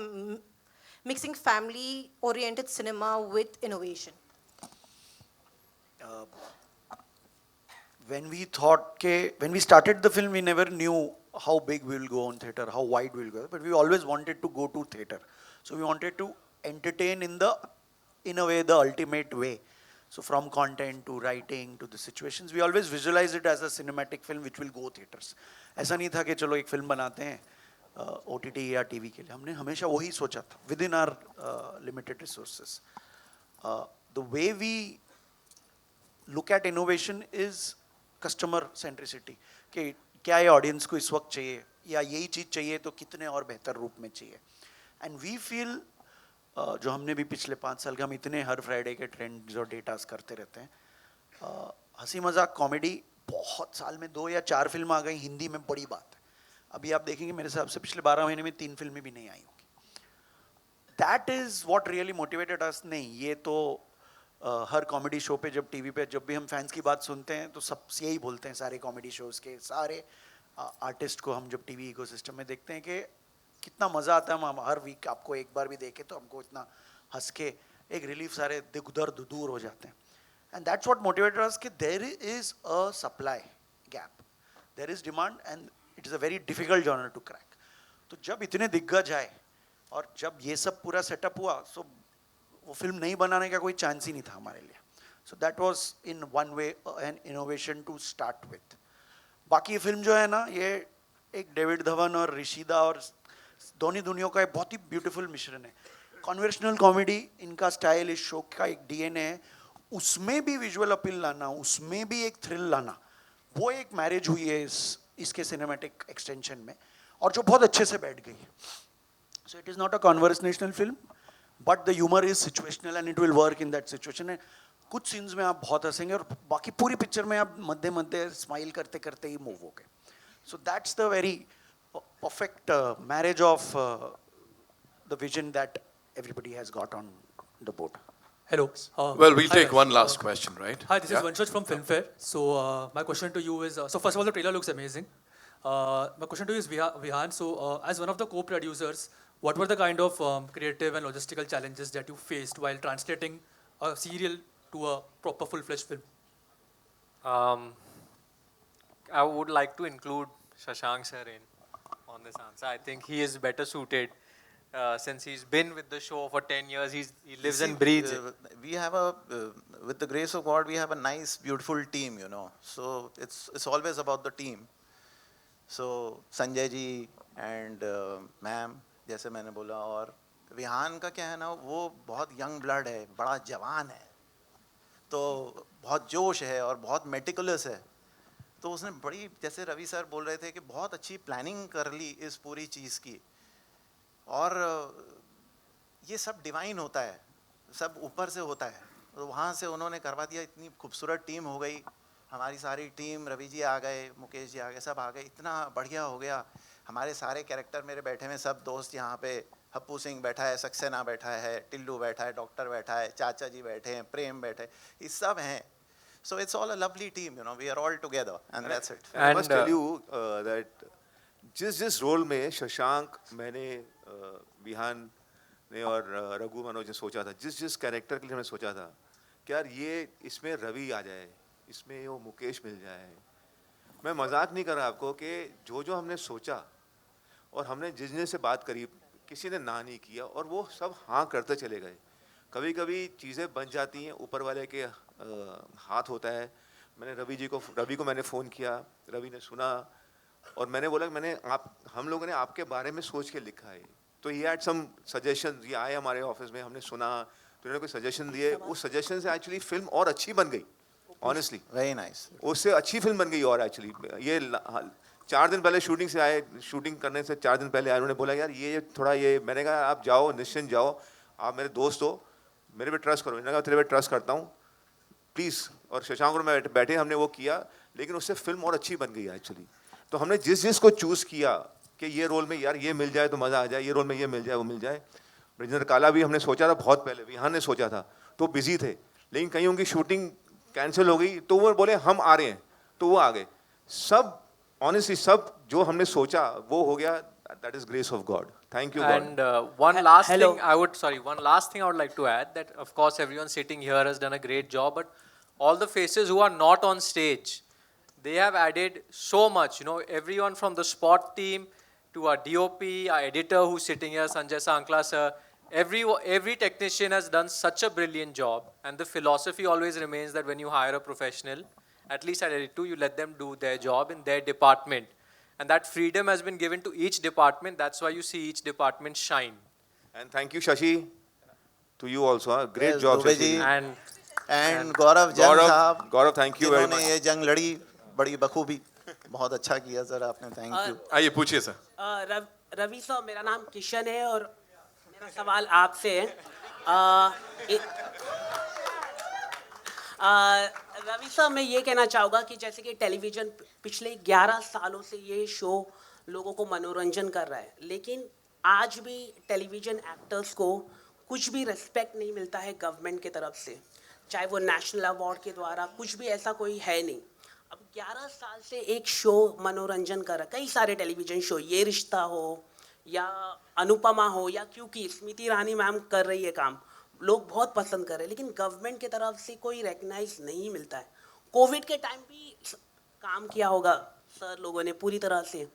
mixing family oriented cinema with innovation?
when we started the film, we never knew how big we will go on theater, how wide we will go, but we always wanted to go to theater. So we wanted to entertain in a way, the ultimate way. So from content to writing to the situations, we always visualize it as a cinematic film which will go theaters. ऐसा नहीं था कि चलो एक film बनाते हैं OTT या TV के लिए. हमने हमेशा वही सोचा था within our limited resources. The way we look at innovation is customer centricity. कि क्या ये ऑडियंस को इस वक्त चाहिए या यही चीज़ चाहिए तो कितने और बेहतर रूप में चाहिए. एंड वी फील जो हमने भी पिछले 5 साल के हम इतने हर फ्राइडे के ट्रेंड्स और डेटास करते रहते हैं. हंसी मजाक कॉमेडी बहुत साल में 2 या 4 फिल्म आ गई हिंदी में, बड़ी बात है. अभी आप देखेंगे मेरे हिसाब से पिछले 12 महीने में 3 फिल्में भी नहीं आई होंगी. That is what really motivated us. नहीं, ये तो हर कॉमेडी शो पे जब टीवी पे जब भी हम फैंस की बात सुनते हैं तो सब यही बोलते हैं, सारे कॉमेडी शोज़ के सारे आर्टिस्ट को हम जब टीवी इकोसिस्टम में देखते हैं कि कितना मज़ा आता है. हम हर वीक आपको एक बार भी देखें तो हमको इतना हंस के एक रिलीफ, सारे दुख दर्द दूर हो जाते हैं. And that's what motivated us कि there is a supply gap, there is demand and it is a very difficult genre to crack. तो जब इतने दिग्गज आए और जब ये सब पूरा सेटअप हुआ, सो वो फिल्म नहीं बनाने का कोई चांस ही नहीं था हमारे लिए. So that was in one way an innovation to start with. बाकी ये फिल्म जो है ना, ये एक डेविड धवन और ऋषिदा और दोनों दुनियाओं का एक बहुत ही ब्यूटीफुल मिश्रण है. कन्वेंशनल कॉमेडी इनका स्टाइल, इस शो का एक डीएनए है. उसमें भी विजुअल अपील लाना, उसमें भी एक थ्रिल लाना, वो एक मैरिज हुई है इसके सिनेमैटिक एक्सटेंशन में, और जो बहुत अच्छे से बैठ गई है. So it is not a conversational film, but the humour is situational and it will work in that situation. कुछ सीन्स में आप बहुत हंसेंगे और बाकी पूरी पिक्चर में आप मध्य मध्य स्माइल करते करते ही मूव हो गए. So that's the very perfect marriage of the vision that everybody has got on the board.
Hello.
Well, we'll
hi
take
guys.
one last question, right?
Hi, this
Yeah.
is Vanshaj from Filmfare. So my question to you is, so first of all, the trailer looks amazing. My question to you is, Vihan, so as one of the co-producers, what were the kind of creative and logistical challenges that you faced while translating a serial to a proper full-fledged film?
I would like to include Shashank sir on this answer. I think he is better suited since he's been with the show for 10 years. He lives and breathes it.
We have with the grace of God, we have a nice, beautiful team, you know. So it's always about the team. So Sanjay ji and ma'am, जैसे मैंने बोला, और विहान का क्या है ना, वो बहुत यंग ब्लड है, बड़ा जवान है, तो बहुत जोश है और बहुत मेटिकुलस है. तो उसने बड़ी, जैसे रवि सर बोल रहे थे कि बहुत अच्छी प्लानिंग कर ली इस पूरी चीज़ की. और ये सब डिवाइन होता है, सब ऊपर से होता है. तो वहाँ से उन्होंने करवा दिया. इतनी खूबसूरत टीम हो गई हमारी सारी टीम. रवि जी आ गए, मुकेश जी आ गए, सब आ गए. इतना बढ़िया हो गया. हमारे सारे कैरेक्टर मेरे बैठे हुए, सब दोस्त यहाँ पे. हप्पू सिंह बैठा है, सक्सेना बैठा है, टिल्लू बैठा है, डॉक्टर बैठा है, चाचा जी बैठे हैं, प्रेम बैठे हैं, ये सब हैं. So it's all a lovely team, you know. We are all together, and that's it.
I must tell you that जिस रोल में शशांक, मैंने, विहान ने और रघु मनोज ने सोचा था, जिस कैरेक्टर के लिए हमने सोचा था कि यार ये इसमें रवि आ जाए, इसमें वो मुकेश मिल जाए. मैं मजाक नहीं कर रहा आपको कि जो हमने सोचा और हमने जिस से बात करी, किसी ने ना नहीं किया और वो सब हाँ करते चले गए. कभी कभी चीज़ें बन जाती हैं, ऊपर वाले के हाथ होता है. मैंने रवि को मैंने फ़ोन किया, रवि ने सुना और मैंने बोला कि हम लोगों ने आपके बारे में सोच के लिखा है. तो ये हैड सम सजेशन. ये आए हमारे ऑफिस में, हमने सुना, तो उन्होंने कोई सजेशन दिए. उस सजेशन से एक्चुअली फिल्म और अच्छी बन गई. Honestly
very nice.
उससे अच्छी फिल्म बन गई. और एक्चुअली ये 4 दिन पहले शूटिंग से आए, शूटिंग करने से 4 दिन पहले आए. उन्होंने बोला यार ये थोड़ा, ये मैंने कहा आप जाओ, निश्चिंत जाओ, आप मेरे दोस्त हो, मेरे पे ट्रस्ट करो. इन्होंने कहा तेरे पे ट्रस्ट करता हूँ प्लीज़. और शशांक और मैं बैठे, हमने वो किया, लेकिन उससे फिल्म और अच्छी बन गई एक्चुअली. तो हमने जिस को चूज़ किया कि ये रोल में यार ये मिल जाए तो मज़ा आ जाए, ये रोल में ये मिल जाए वो मिल जाए. ब्रिजेंद्र काला भी हमने सोचा था बहुत पहले, विहान ने सोचा था, तो बिजी थे, लेकिन कहीं उनकी शूटिंग कैंसिल हो गई तो वो बोले हम आ रहे हैं, तो वो आ गए. सब ऑनेस्टली सब जो हमने सोचा वो हो गया. That is grace of God. Thank you, God.
And one last thing I would like to add, that of course everyone sitting here has done a great job, but all the faces who are not on stage they have added so much. You know, everyone from the spot team to our DOP, our editor who's sitting here, Sanjay Sankla sir, every technician has done such a brilliant job. And the philosophy always remains that when you hire a professional, at least at Edit2, you let them do their job in their department. And that freedom has been given to each department. That's why you see each department shine.
And thank you, Shashi. To you also. Huh? Great
Yes,
job,
Dubey
Shashi.
ji. And Gaurav Jang साहब,
Gaurav, thank you very
जिन्होंने
much.
ये जंग लड़ी बड़ी बखूबी, बहुत अच्छा किया सर आपने, थैंक यू.
आइए पूछिए सर.
रवि सर, मेरा नाम किशन है और मेरा सवाल आपसे है. रवि सर, मैं ये कहना चाहूँगा कि जैसे कि टेलीविज़न पिछले 11 सालों से ये शो लोगों को मनोरंजन कर रहा है, लेकिन आज भी टेलीविज़न एक्टर्स को कुछ भी रिस्पेक्ट नहीं मिलता है गवर्नमेंट की तरफ से, चाहे वो नेशनल अवार्ड के द्वारा, कुछ भी ऐसा कोई है नहीं. अब 11 साल से एक शो मनोरंजन कर रहा है, कई सारे टेलीविज़न शो, ये रिश्ता हो या अनुपमा हो या क्योंकि स्मृति ईरानी मैम कर रही है काम, लोग बहुत पसंद कर रहे हैं, लेकिन गवर्नमेंट की तरफ से कोई रिकग्नाइज नहीं मिलता है. कोविड के टाइम भी काम किया होगा सर लोगों ने पूरी तरह से,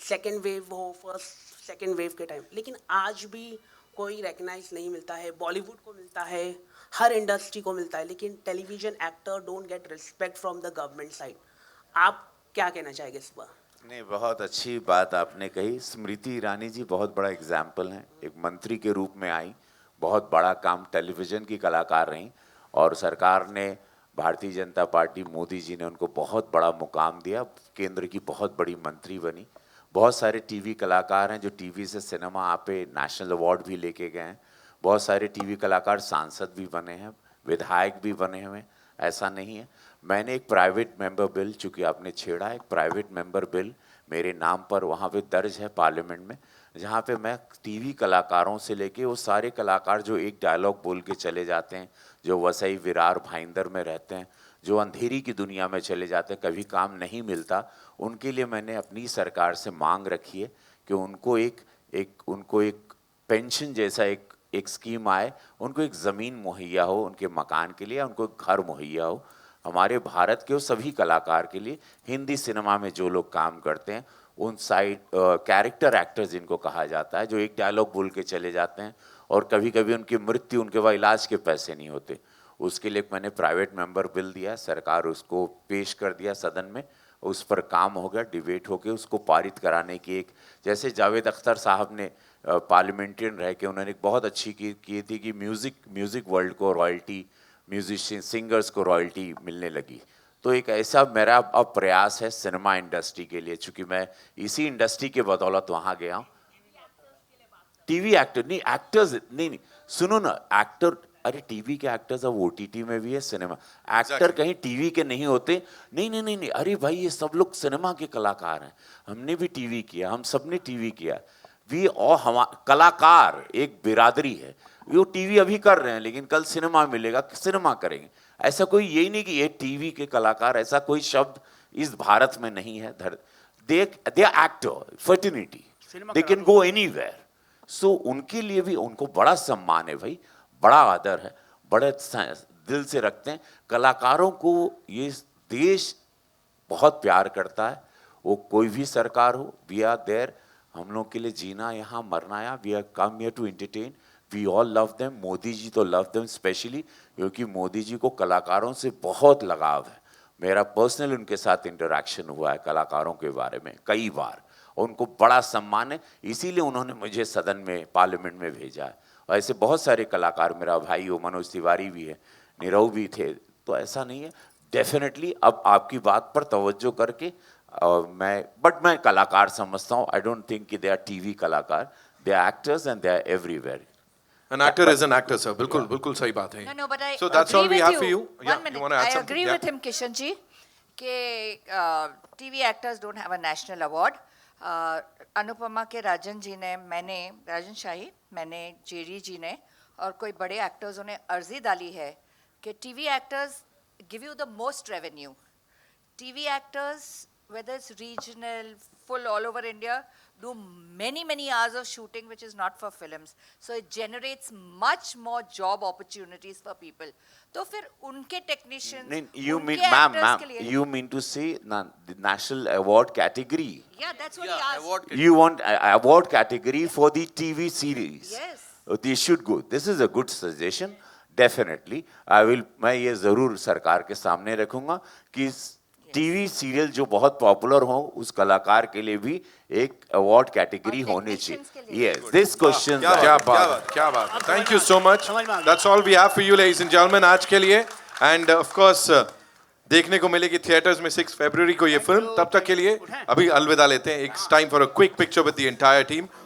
सेकेंड वेव हो, फर्स्ट सेकेंड वेव के टाइम, लेकिन आज भी कोई रिकग्नाइज नहीं मिलता है. बॉलीवुड को मिलता है, हर इंडस्ट्री को मिलता है, लेकिन television actor don't get respect from the government side. आप क्या कहना चाहेंगे इस पर?
नहीं, बहुत अच्छी बात आपने कही. स्मृति ईरानी जी बहुत बड़ा एग्जाम्पल हैं. एक मंत्री के रूप में आई, बहुत बड़ा काम, टेलीविज़न की कलाकार रहीं और सरकार ने, भारतीय जनता पार्टी, मोदी जी ने उनको बहुत बड़ा मुकाम दिया, केंद्र की बहुत बड़ी मंत्री बनी. बहुत सारे टीवी कलाकार हैं जो टीवी से सिनेमा आपे नेशनल अवार्ड भी लेके गए हैं. बहुत सारे टीवी कलाकार सांसद भी बने हैं, विधायक भी बने हुए हैं. ऐसा नहीं है. मैंने एक प्राइवेट मेंबर बिल, चूँकि आपने छेड़ा, एक प्राइवेट मेंबर बिल मेरे नाम पर वहाँ पे दर्ज है पार्लियामेंट में, जहाँ पे मैं टीवी कलाकारों से लेके वो सारे कलाकार जो एक डायलॉग बोल के चले जाते हैं, जो वसई विरार भाईंदर में रहते हैं, जो अंधेरी की दुनिया में चले जाते हैं, कभी काम नहीं मिलता, उनके लिए मैंने अपनी सरकार से मांग रखी है कि उनको एक पेंशन जैसा एक स्कीम आए, उनको एक ज़मीन मुहैया हो उनके मकान के लिए, उनको एक घर मुहैया हो. हमारे भारत के सभी कलाकार के लिए, हिंदी सिनेमा में जो लोग काम करते हैं, उन साइड कैरेक्टर एक्टर्स जिनको कहा जाता है, जो एक डायलॉग बोल के चले जाते हैं और कभी कभी उनकी मृत्यु, उनके वह इलाज के पैसे नहीं होते, उसके लिए मैंने प्राइवेट मेंबर बिल दिया. सरकार उसको पेश कर दिया सदन में, उस पर काम हो गया, डिबेट हो गया, उसको पारित कराने की एक, जैसे जावेद अख्तर साहब ने पार्लियामेंट्रियन रह के उन्होंने एक बहुत अच्छी की थी कि म्यूज़िक वर्ल्ड को रॉयल्टी, म्यूजिशियन सिंगर्स को रॉयल्टी मिलने लगी. तो एक ऐसा मेरा अब प्रयास है सिनेमा इंडस्ट्री के लिए, चूँकि मैं इसी इंडस्ट्री के बदौलत वहाँ गया हूँ. टीवी एक्टर नहीं, एक्टर्स नहीं, सुनो ना, एक्टर, अरे टीवी के एक्टर्स अब OTT में भी है, सिनेमा एक्टर कहीं टीवी के नहीं होते. नहीं, अरे भाई ये सब लोग सिनेमा के कलाकार हैं. हमने भी टीवी किया, हम सब ने टीवी किया. और हम कलाकार एक बिरादरी है, वो टीवी अभी कर रहे हैं, लेकिन कल सिनेमा मिलेगा, सिनेमा करेंगे. ऐसा कोई यही नहीं कि ये टीवी के कलाकार, ऐसा कोई शब्द इस भारत में नहीं है. They are actor, fraternity, they can go anywhere. So उनके लिए भी उनको बड़ा सम्मान है भाई, बड़ा आदर है, बड़े दिल से रखते हैं. कलाकारों को ये देश बहुत प्यार करता है, वो कोई भी सरकार हो. वी आर देयर, हम लोग के लिए जीना यहाँ, मरना यहाँ. We are come here to entertain. We all love them. Modi ji तो लव देम स्पेशली, क्योंकि मोदी जी को कलाकारों से बहुत लगाव है. मेरा पर्सनल उनके साथ इंटरेक्शन हुआ है कलाकारों के बारे में कई बार, और उनको बड़ा सम्मान है, इसीलिए उन्होंने मुझे सदन में, पार्लियामेंट में भेजा है. और ऐसे बहुत सारे कलाकार, मेरा भाई हो मनोज तिवारी भी है, नीरव भी थे. तो ऐसा नहीं है. डेफिनेटली अब आपकी बात पर तवज्जो करके मैं कलाकार समझता हूँ. आई डोंट थिंक कि दे आर टीवी कलाकार, they are actors and they are everywhere.
An actor is an actor, sir. बिल्कुल सही बात है.
No, but I
so that's all we have for you.
One minute.
You want to add
I
something?
agree with him, Kishan ji, कि TV actors don't have a national award. Anupama के राजन जी ने, मैंने, राजन शाही, मैंने, Jerry जी ने और कोई बड़े एक्टर्सों ने अर्जी डाली है कि TV actors give you the most revenue. TV actors whether it's regional, full all over India, do many hours of shooting, which is not for films. So it generates much more job opportunities for people. तो फिर उनके technicians,
You mean,
उनके actors के लिए,
you mean to say the national award category?
yeah, that's what he asked.
You want a award category for the TV series?
Yes.
They should go. This is a good suggestion. Definitely, मैं ये जरूर सरकार के सामने रखूंगा कि TV serial जो बहुत पॉपुलर हो उस कलाकार के लिए भी एक अवार्ड कैटेगरी होनी चाहिए. Yes, this question.
क्या बात. Thank you so much. That's all we have for you, ladies and gentlemen, आज के लिए. And of course, देखने को मिलेगी थिएटर्स में 6 फरवरी को ये फिल्म. तब तक के लिए अभी अलविदा लेते हैं. It's time for a quick picture with the entire team.